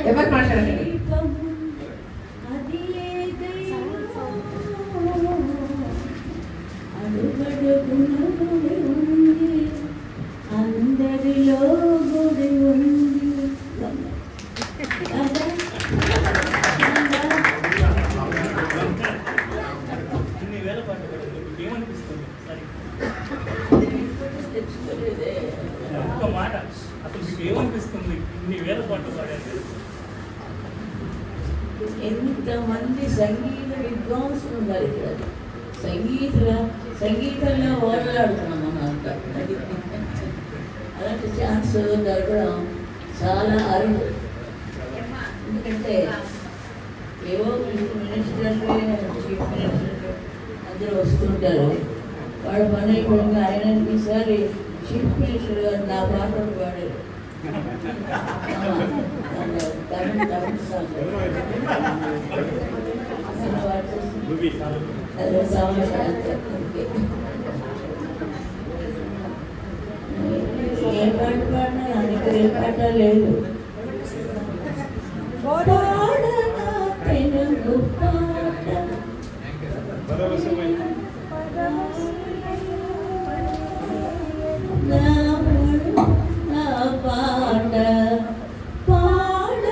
ఎవరు మాట్లాడండి. అందరిలో గుడి ఉంది. ఒక్క మాట అసలు మీకు ఏమనిపిస్తుంది ఇన్ని వేల పాటలు పాడారు? ఎంతమంది సంగీత విద్వాంసులు ఉన్నారు ఇక్కడ. సంగీతంలో ఓడలాడుతున్నాం మనం అంతా. అలాంటి ఛాన్స్ దొరకడం చాలా అరుదు. ఎందుకంటే ఏవో మినిస్టర్లు చీఫ్ మినిస్టర్లు అందరూ వస్తుంటారు. వాడు పని అయిపోయింది. ఆయన ఈసారి చీఫ్ మినిస్టర్ గారు నా పాటలు పాడారు. ఏ పాట పాడినా ఆయనకు ఏ పాట లేదు. తెలుగు పాట పాట పాడ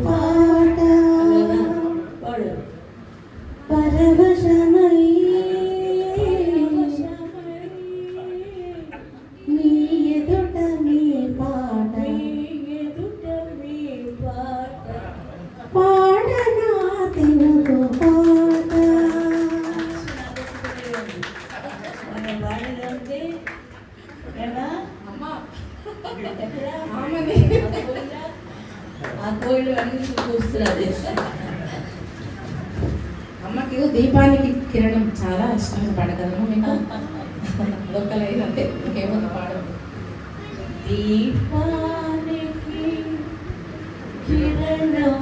పాట పాడు పరవశమై నీ ఎదుట నీ పాట పాడనా తెలుగు పాట. మనం పాడదంటే ఎలా ఆ కోయిలు అన్ని చూస్తున్నది. అమ్మకి దీపానికి కిరణం చాలా ఇష్టంగా పాడగలము. మీకు ఒక్కలైనంటే ఇంకేమో పాడము. దీపానికి కిరణం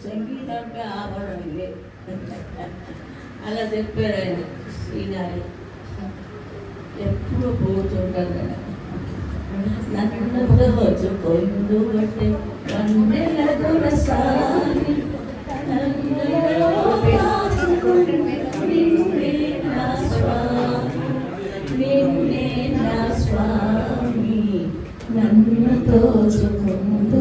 సంగీతానికి ఆభరణం ఇదే. అలా చెప్పారు ఆయన శ్రీనారి. ఎప్పుడు పోతుంటారు నన్ను వచ్చు పొందు బట్టే వందెల దొరసాని నిన్నే నా స్వామి నన్ను తోచుకుందు